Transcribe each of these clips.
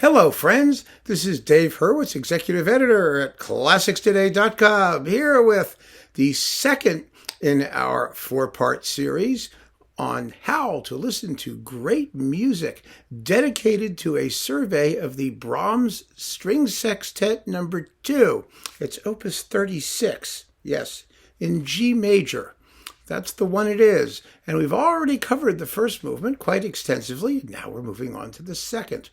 Hello, friends. This is Dave Hurwitz, Executive Editor at ClassicsToday.com, here with the second in our four-part series on how to listen to great music, dedicated to a survey of the Brahms String Sextet No. 2. It's Opus 36, yes, in G major. That's the one it is. And we've already covered the first movement quite extensively. Now we're moving on to the second.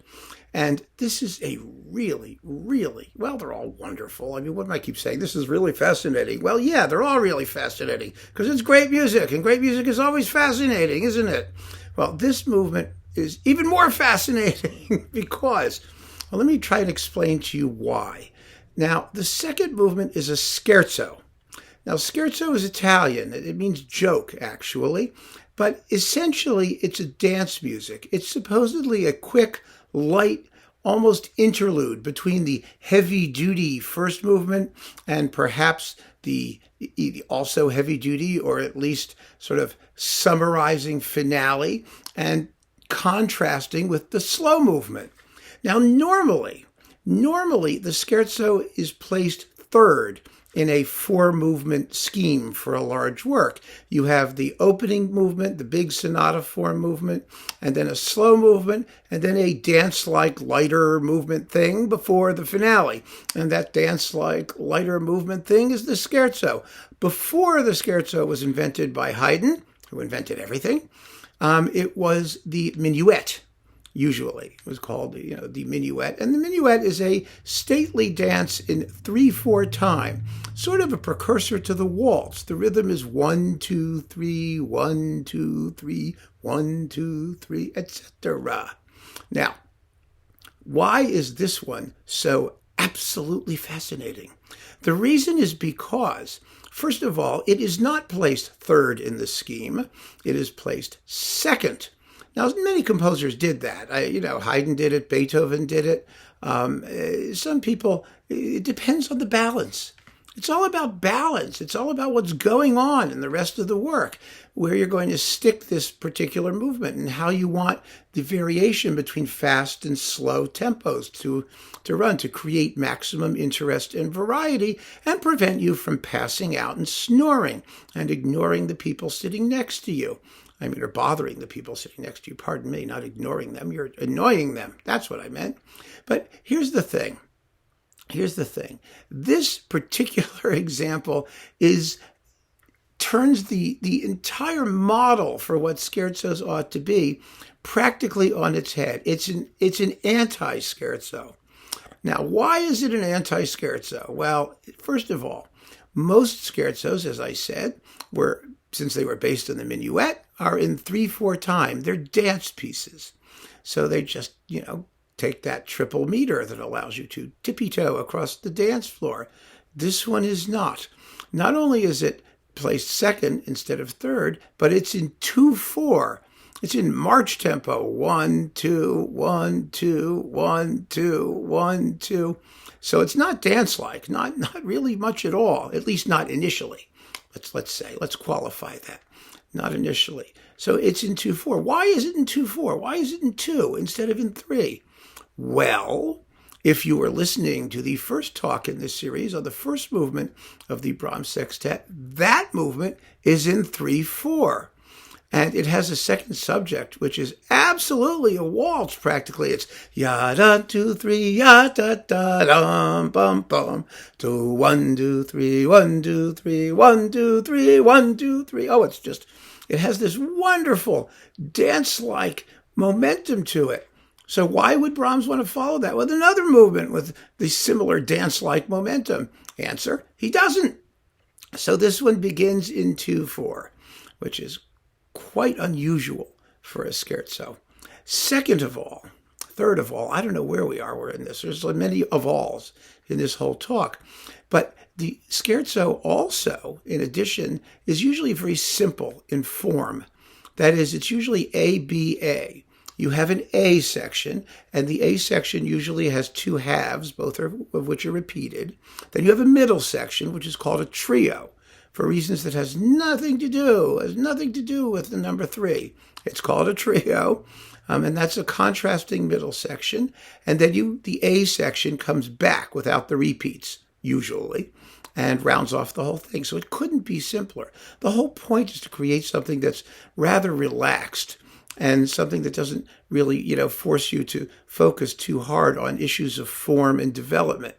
And this is a really, well, they're all wonderful. I mean, what do I keep saying? This is really fascinating. Well, yeah, they're all really fascinating because it's great music, and great music is always fascinating, isn't it? Well, this movement is even more fascinating because, well, let me try and explain to you why. Now, the second movement is a scherzo. Now, scherzo is Italian. It means joke, actually. But essentially, it's a dance music. It's supposedly a quick, light, almost interlude between the heavy-duty first movement and perhaps the also heavy-duty, or at least sort of summarizing finale, and contrasting with the slow movement. Now, normally, the scherzo is placed third in a four-movement scheme for a large work. You have the opening movement, the big sonata form movement, and then a slow movement, and then a dance-like lighter movement thing before the finale. And that dance-like lighter movement thing is the scherzo. Before the scherzo was invented by Haydn, who invented everything, it was the minuet. Usually, it was called, the minuet. And the minuet is a stately dance in 3/4 time, sort of a precursor to the waltz. The rhythm is 1, 2, 3, 1, 2, 3, 1, 2, 3, etc. Now, why is this one so absolutely fascinating? The reason is because, first of all, it is not placed third in the scheme. It is placed second. Now, many composers did that. Haydn did it, Beethoven did it. Some people, it depends on the balance. It's all about balance. It's all about what's going on in the rest of the work, where you're going to stick this particular movement and how you want the variation between fast and slow tempos to run to create maximum interest and variety and prevent you from passing out and snoring and ignoring the people sitting next to you. Or bothering the people sitting next to you. Pardon me, not ignoring them. You're annoying them. That's what I meant. But here's the thing. This particular example turns the entire model for what scherzos ought to be practically on its head. It's an anti-scherzo. Now, why is it an anti-scherzo? Well, first of all, most scherzos, as I said, since they were based on the minuet, are in 3/4 time. They're dance pieces. So they just, take that triple meter that allows you to tippy-toe across the dance floor. This one is not. Not only is it placed second instead of third, but it's in 2/4. It's in march tempo. 1, 2, 1, 2, 1, 2, 1, 2. So it's not dance-like, not really much at all, at least not initially. Let's qualify that. Not initially. So it's in 2/4. Why is it in 2/4? Why is it in 2 instead of in 3? Well, if you were listening to the first talk in this series on the first movement of the Brahms Sextet, that movement is in 3/4. And it has a second subject, which is absolutely a waltz, practically. It's ya-da, 2, 3, ya-da-da-dum, bum, bum, 2, 1, 2, 3, 1, 2, 3, 1, 2, 3, 1, 2, 3. Oh, it has this wonderful dance-like momentum to it. So why would Brahms want to follow that with another movement with the similar dance-like momentum? Answer, he doesn't. So this one begins in 2/4, which is quite unusual for a scherzo. Third of all, I don't know where we're in this. There's many of alls in this whole talk. But the scherzo also, in addition, is usually very simple in form. That is, it's usually A-B-A. You have an A section, and the A section usually has 2 halves, both of which are repeated. Then you have a middle section, which is called a trio, for reasons that has nothing to do with the number 3. It's called a trio. And that's a contrasting middle section. And then the A section comes back without the repeats, usually, and rounds off the whole thing. So it couldn't be simpler. The whole point is to create something that's rather relaxed and something that doesn't really, force you to focus too hard on issues of form and development.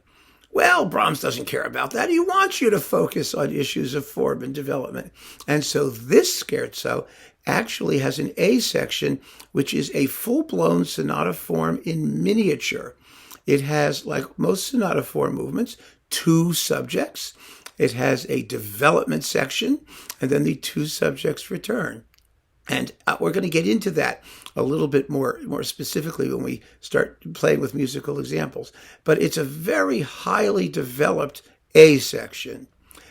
Well, Brahms doesn't care about that. He wants you to focus on issues of form and development. And so this scherzo actually has an A section, which is a full-blown sonata form in miniature. It has, like most sonata form movements, two subjects. It has a development section, and then the two subjects return. And we're going to get into that a little bit more specifically when we start playing with musical examples. But it's a very highly developed A section.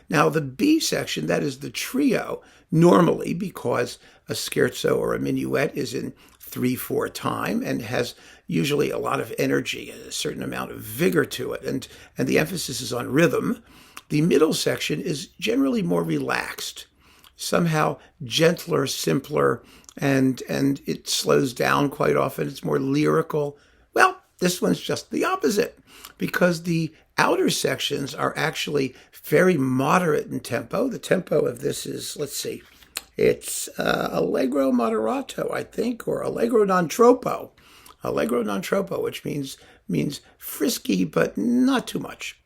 Now, the B section, that is the trio, normally, because a scherzo or a minuet is in 3/4 time and has usually a lot of energy, a certain amount of vigor to it, and the emphasis is on rhythm. The middle section is generally more relaxed, somehow gentler, simpler, and it slows down quite often. It's more lyrical. Well, this one's just the opposite, because the outer sections are actually very moderate in tempo. The tempo of this is, let's see, it's allegro moderato, I think, or allegro non troppo. Allegro non troppo, which means frisky, but not too much.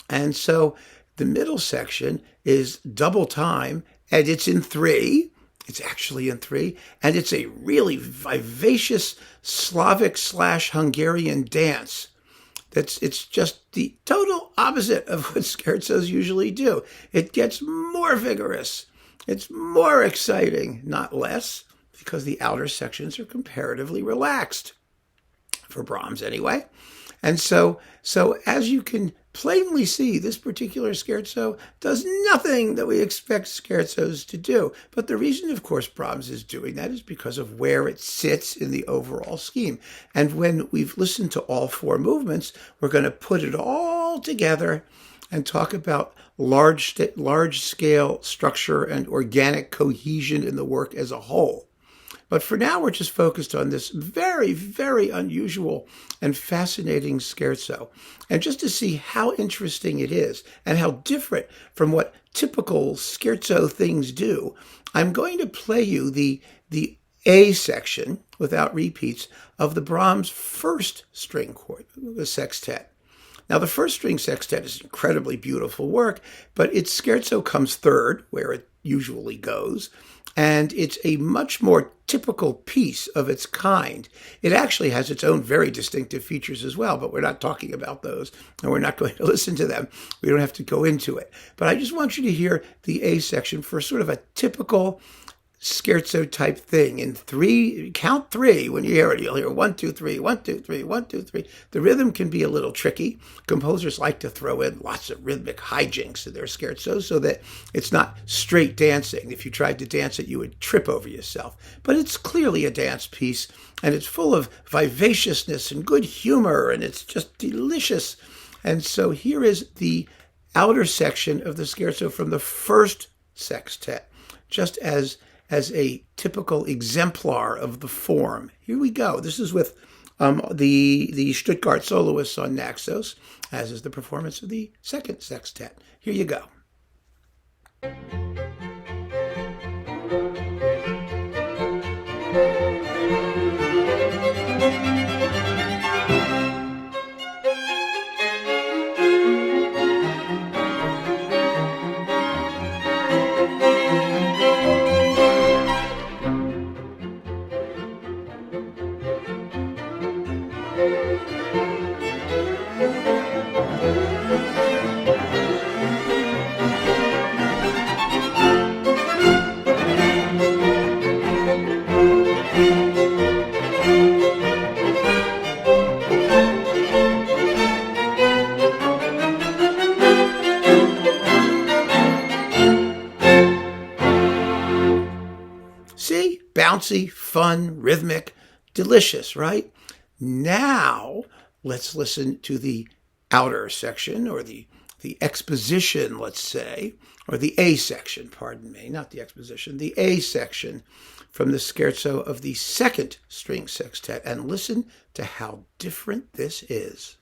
And so the middle section is double time, and it's in 3. It's actually in 3, and it's a really vivacious Slavic/Hungarian dance. It's just the total opposite of what scherzos usually do. It gets more vigorous. It's more exciting, not less, because the outer sections are comparatively relaxed, for Brahms anyway. And so as you can plainly see, this particular scherzo does nothing that we expect scherzos to do. But the reason, of course, Brahms is doing that is because of where it sits in the overall scheme. And when we've listened to all 4 movements, we're going to put it all together and talk about large-scale structure and organic cohesion in the work as a whole. But for now, we're just focused on this very, very unusual and fascinating scherzo. And just to see how interesting it is and how different from what typical scherzo things do, I'm going to play you the A section, without repeats, of the Brahms first string sextet. Now, the first string sextet is incredibly beautiful work, but its scherzo comes third, where it usually goes, and it's a much more typical piece of its kind. It actually has its own very distinctive features as well, but we're not talking about those, and we're not going to listen to them. We don't have to go into it. But I just want you to hear the A section for sort of a typical scherzo type thing in 3. Count 3. When you hear it, you'll hear 1, 2, 3, 1, 2, 3, 1, 2, 3. The rhythm can be a little tricky. Composers like to throw in lots of rhythmic hijinks in their scherzos so that it's not straight dancing. If you tried to dance it, you would trip over yourself. But it's clearly a dance piece, and it's full of vivaciousness and good humor, and it's just delicious. And so here is the outer section of the scherzo from the first sextet, just as a typical exemplar of the form. Here we go. This is with the Stuttgart soloists on Naxos, as is the performance of the second sextet. Here you go. See? Bouncy, fun, rhythmic, delicious, right? Now, let's listen to the outer section, or the the exposition, let's say, or the A section, pardon me, not the exposition, the A section from the scherzo of the second string sextet, and listen to how different this is.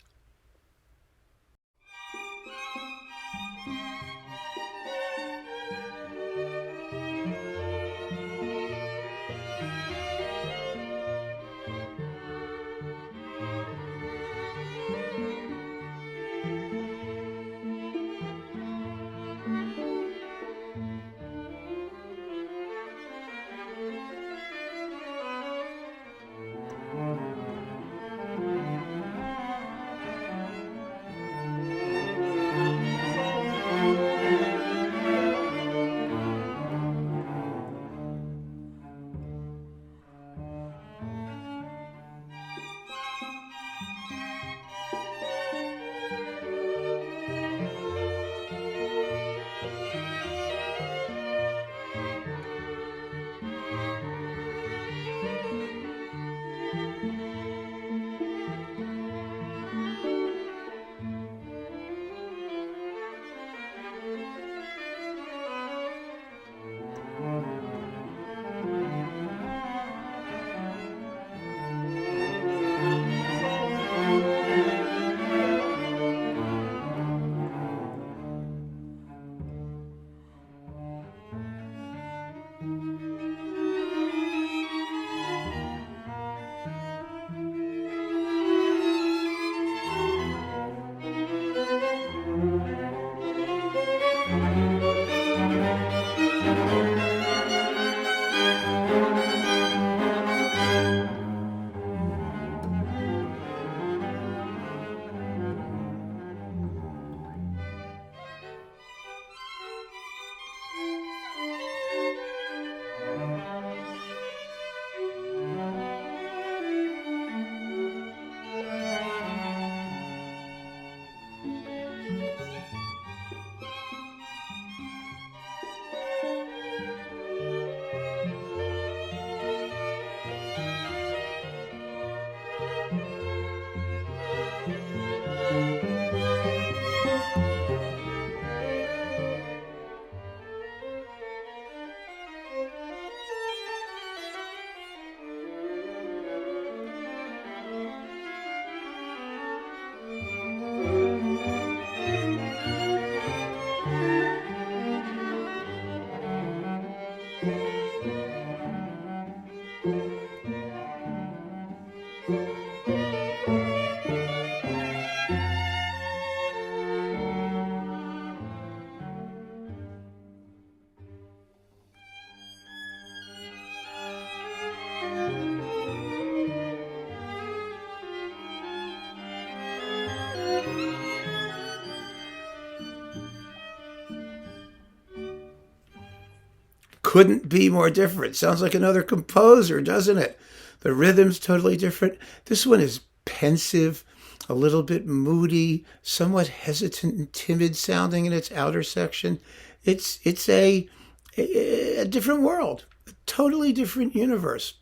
Couldn't be more different. Sounds like another composer, doesn't it? The rhythm's totally different. This one is pensive, a little bit moody, somewhat hesitant and timid sounding in its outer section. It's a different world, a totally different universe.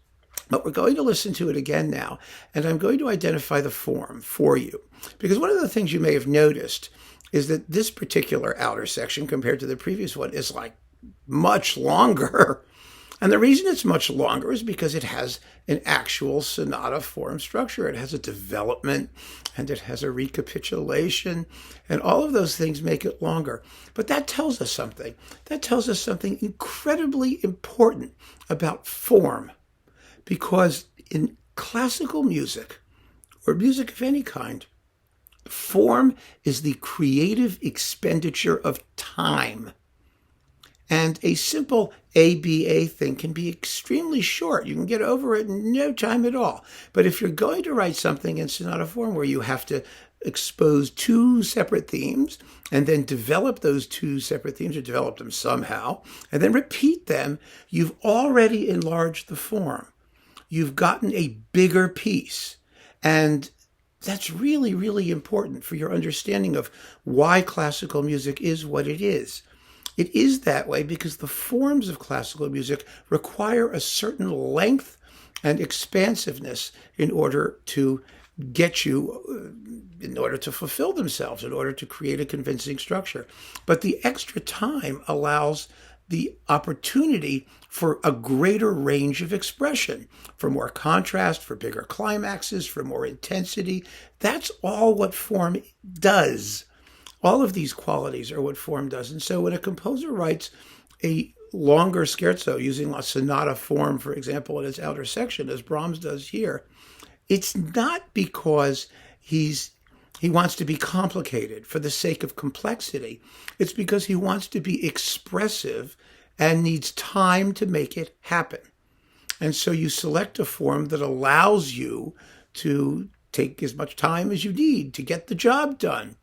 But we're going to listen to it again now, and I'm going to identify the form for you. Because one of the things you may have noticed is that this particular outer section compared to the previous one is like much longer. And the reason it's much longer is because it has an actual sonata form structure. It has a development and it has a recapitulation, and all of those things make it longer. But that tells us something. That tells us something incredibly important about form, because in classical music, or music of any kind, form is the creative expenditure of time. And a simple ABA thing can be extremely short. You can get over it in no time at all. But if you're going to write something in sonata form where you have to expose two separate themes and then develop those two separate themes, or develop them somehow, and then repeat them, you've already enlarged the form. You've gotten a bigger piece. And that's really, really important for your understanding of why classical music is what it is. It is that way because the forms of classical music require a certain length and expansiveness in order to get you in order to fulfill themselves, in order to create a convincing structure. But the extra time allows the opportunity for a greater range of expression, for more contrast, for bigger climaxes, for more intensity. That's all what form does. All of these qualities are what form does. And so when a composer writes a longer scherzo using a sonata form, for example, in its outer section, as Brahms does here, it's not because he wants to be complicated for the sake of complexity. It's because he wants to be expressive and needs time to make it happen. And so you select a form that allows you to take as much time as you need to get the job done.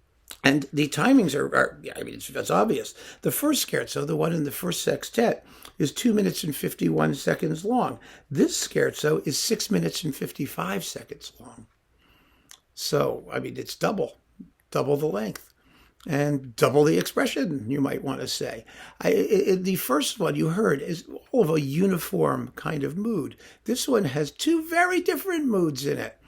And the timings that's obvious. The first scherzo, the one in the first sextet, is 2 minutes and 51 seconds long. This scherzo is 6 minutes and 55 seconds long. So, it's double the length and double the expression, you might want to say. The first one you heard is all of a uniform kind of mood. This one has two very different moods in it.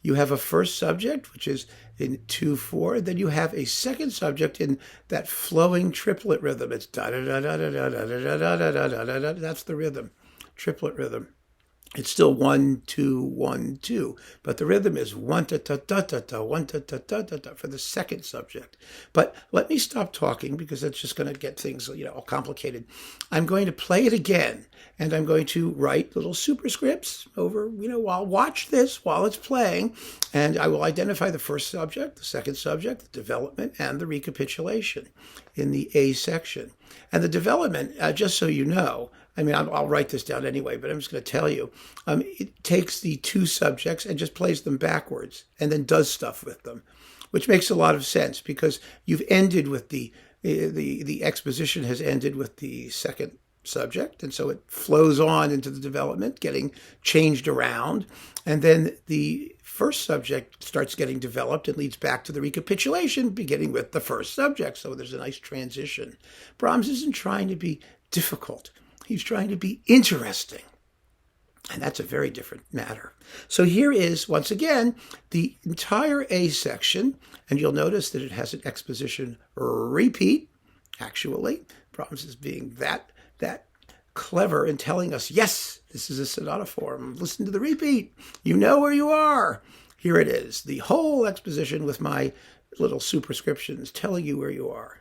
You have a first subject, which is in 2/4. Then you have a second subject in that flowing triplet rhythm. It's da da da da da da da da da da da da da. That's the rhythm, triplet rhythm. It's still 1 2 1 2, but the rhythm is 1 ta ta ta ta ta 1 ta ta ta ta ta for the second subject. But let me stop talking because that's just going to get things all complicated. I'm going to play it again, and I'm going to write little superscripts over. I'll watch this while it's playing, and I will identify the first subject, the second subject, the development, and the recapitulation in the A section. And the development, just so you know, I'll write this down anyway, but I'm just going to tell you, it takes the two subjects and just plays them backwards and then does stuff with them, which makes a lot of sense because you've ended with the exposition has ended with the second subject, and so it flows on into the development, getting changed around, and then the first subject starts getting developed and leads back to the recapitulation, beginning with the first subject. So there's a nice transition. Brahms isn't trying to be difficult. He's trying to be interesting. And that's a very different matter. So here is, once again, the entire A section, and you'll notice that it has an exposition repeat, actually. Brahms is being that clever in telling us, yes, this is a sonata form. Listen to the repeat. You know where you are. Here it is, the whole exposition with my little superscriptions telling you where you are.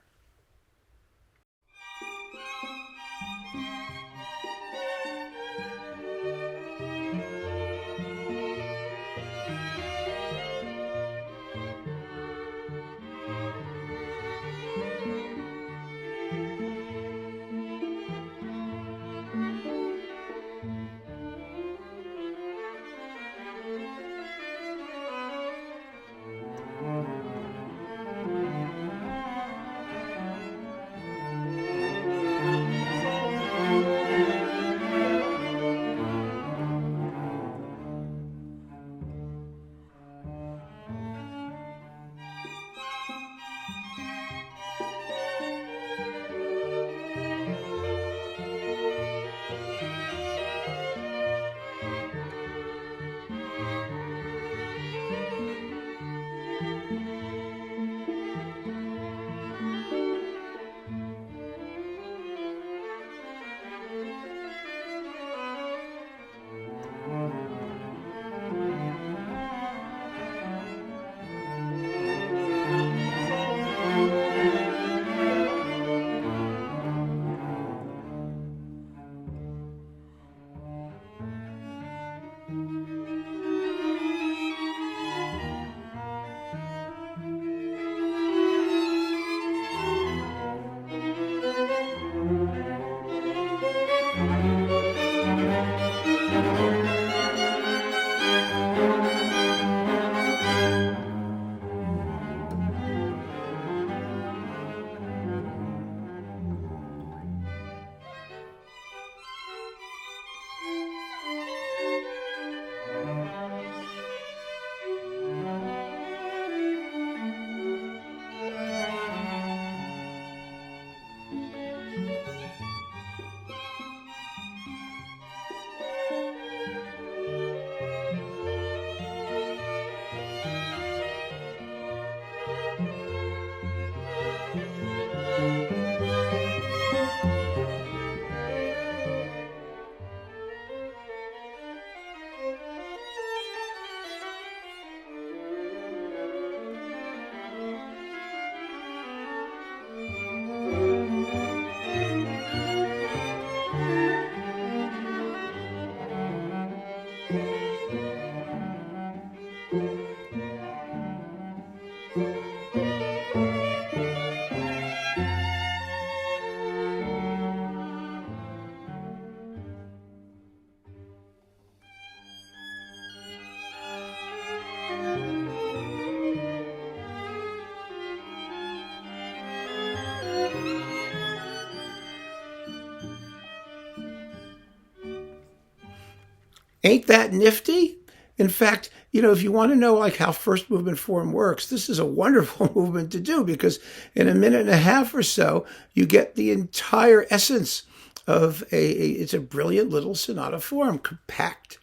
Ain't that nifty? In fact, if you want to know like how first movement form works, this is a wonderful movement to do, because in a minute and a half or so, you get the entire essence of it's a brilliant little sonata form, compact.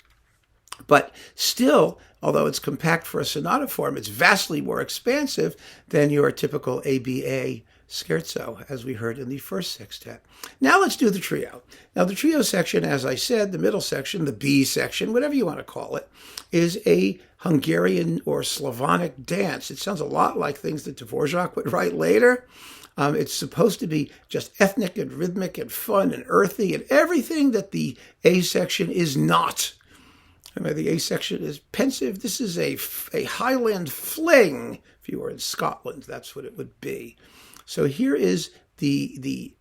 But still, although it's compact for a sonata form, it's vastly more expansive than your typical ABA scherzo, as we heard in the first sextet. Now let's do the trio. Now the trio section, as I said, the middle section, the B section, whatever you want to call it, is a Hungarian or Slavonic dance. It sounds a lot like things that Dvorak would write later. It's supposed to be just ethnic and rhythmic and fun and earthy and everything that the A section is not. The A section is pensive. This is a Highland fling. If you were in Scotland, that's what it would be. So here is the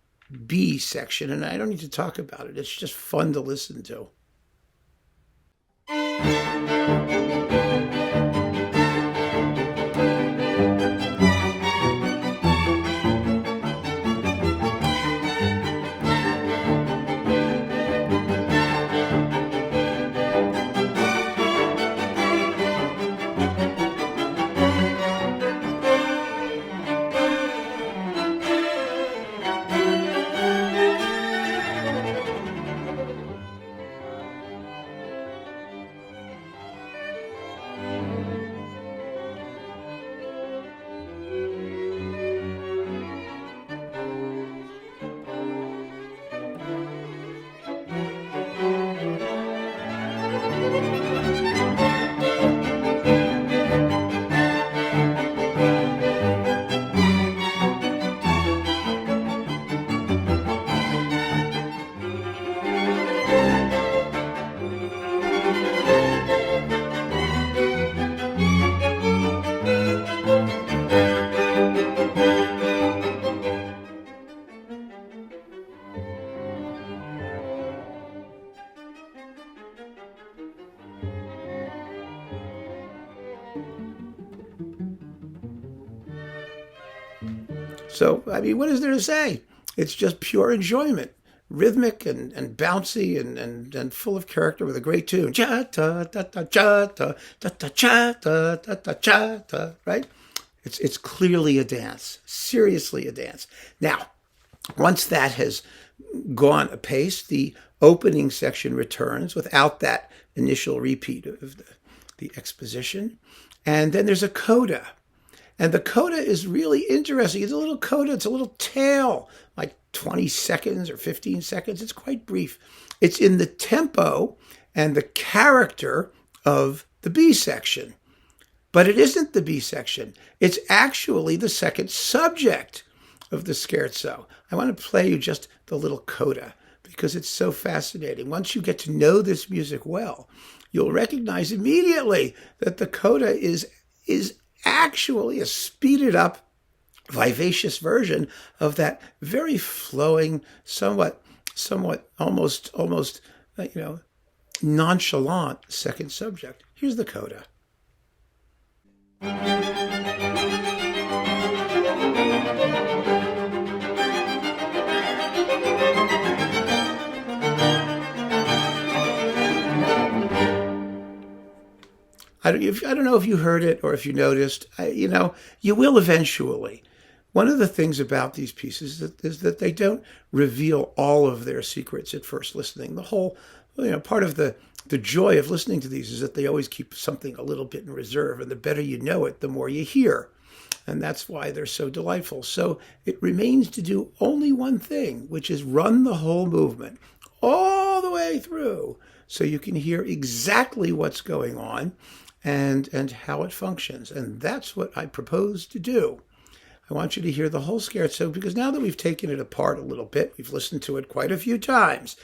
B section, and I don't need to talk about it. It's just fun to listen to. So, what is there to say? It's just pure enjoyment. Rhythmic and bouncy and full of character with a great tune. Cha ta ta ta cha ta ta ta cha ta ta ta cha ta, right? It's clearly a dance, seriously a dance. Now, once that has gone apace, the opening section returns without that initial repeat of the exposition. And then there's a coda. And the coda is really interesting. It's a little coda. It's a little tale, like 20 seconds or 15 seconds. It's quite brief. It's in the tempo and the character of the B section. But it isn't the B section. It's actually the second subject of the scherzo. I want to play you just the little coda because it's so fascinating. Once you get to know this music well, you'll recognize immediately that the coda is actually a speeded up, vivacious version of that very flowing, somewhat almost nonchalant second subject. Here's the coda. I don't know if you heard it or if you noticed. You will eventually. One of the things about these pieces is that they don't reveal all of their secrets at first listening. The whole, part of the joy of listening to these is that they always keep something a little bit in reserve, and the better you know it, the more you hear. And that's why they're so delightful. So it remains to do only one thing, which is run the whole movement all the way through so you can hear exactly what's going on and how it functions. And that's what I propose to do. I want you to hear the whole scherzo, because now that we've taken it apart a little bit, we've listened to it quite a few times.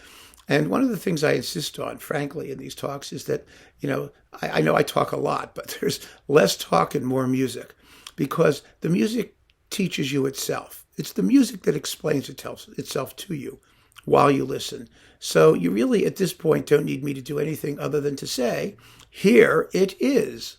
And one of the things I insist on, frankly, in these talks is that, I know I talk a lot, but there's less talk and more music, because the music teaches you itself. It's the music that explains itself to you while you listen. So you really, at this point, don't need me to do anything other than to say, here it is.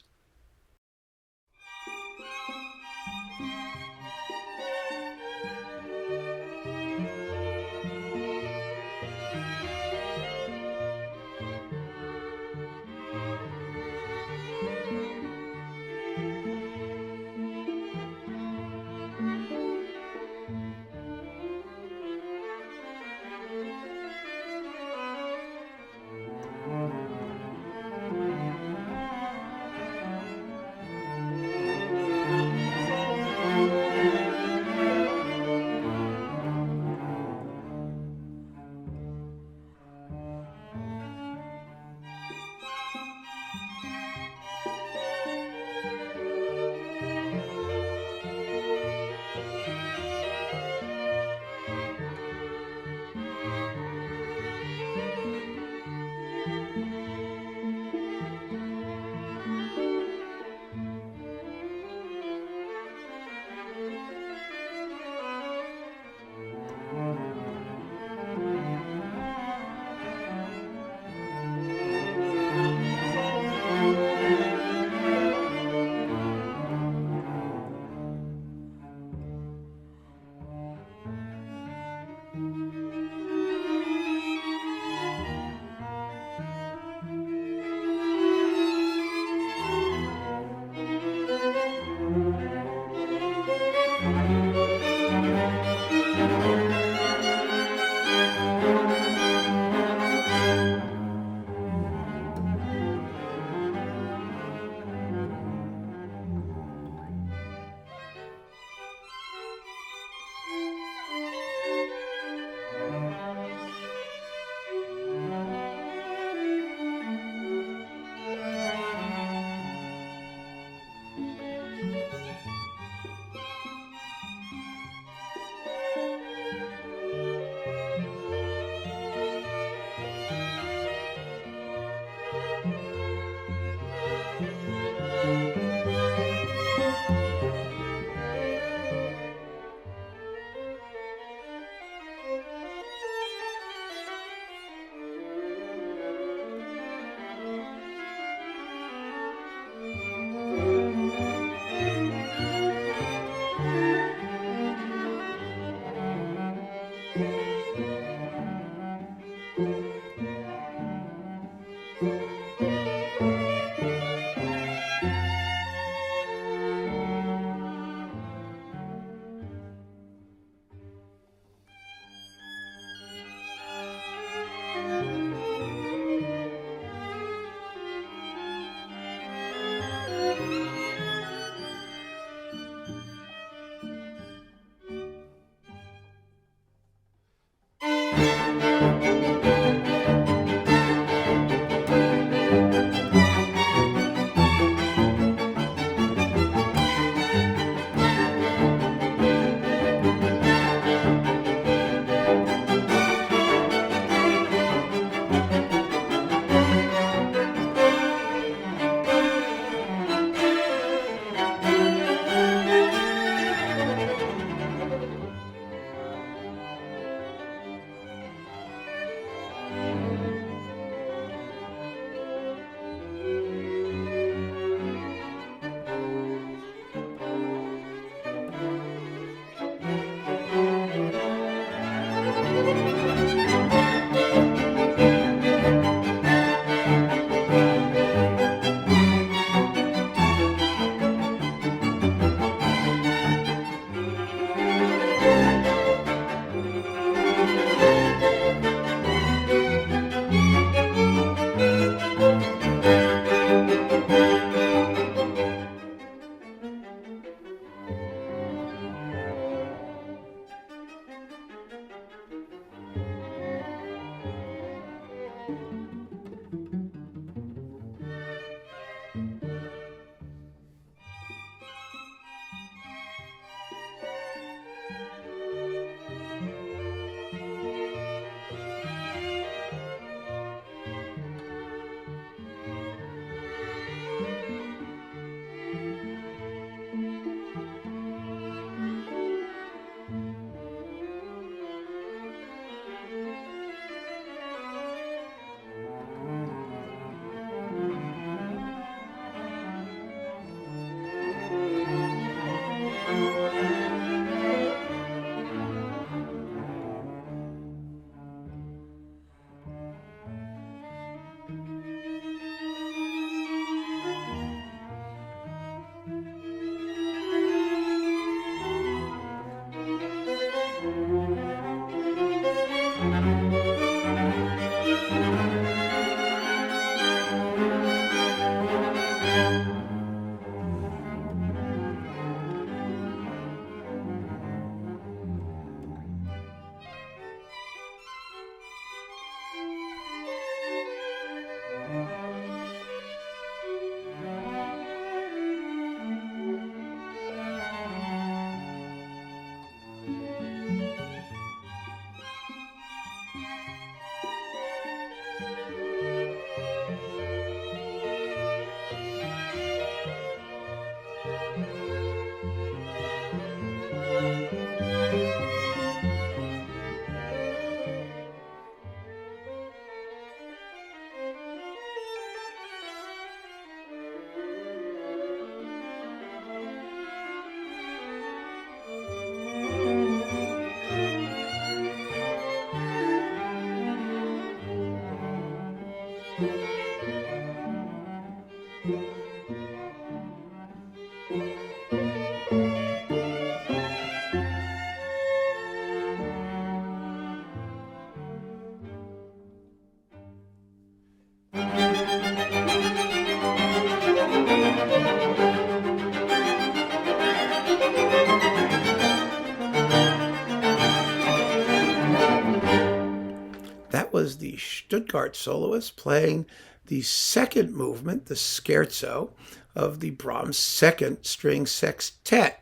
That was the Stuttgart soloist playing the second movement, the Scherzo, of the Brahms Second String Sextet.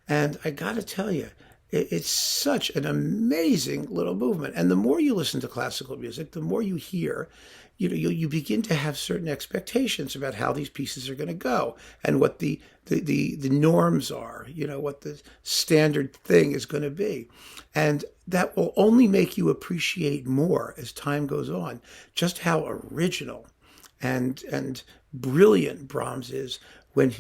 And I got to tell you, it's such an amazing little movement. And the more you listen to classical music, the more you hear, you begin to have certain expectations about how these pieces are going to go and what the norms are, what the standard thing is going to be. And that will only make you appreciate more as time goes on, just how original and brilliant Brahms is when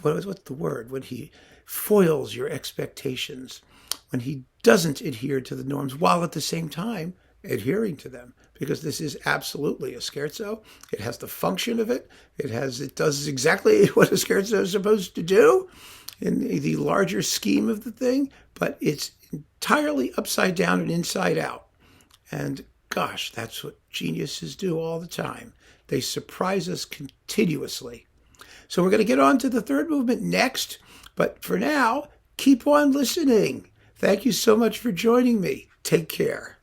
what's the word? When he foils your expectations, when he doesn't adhere to the norms while at the same time adhering to them, because this is absolutely a scherzo. It has the function of it. It does exactly what a scherzo is supposed to do in the larger scheme of the thing, but it's entirely upside down and inside out. And gosh, that's what geniuses do all the time. They surprise us continuously. So we're going to get on to the third movement next, but for now, keep on listening. Thank you so much for joining me. Take care.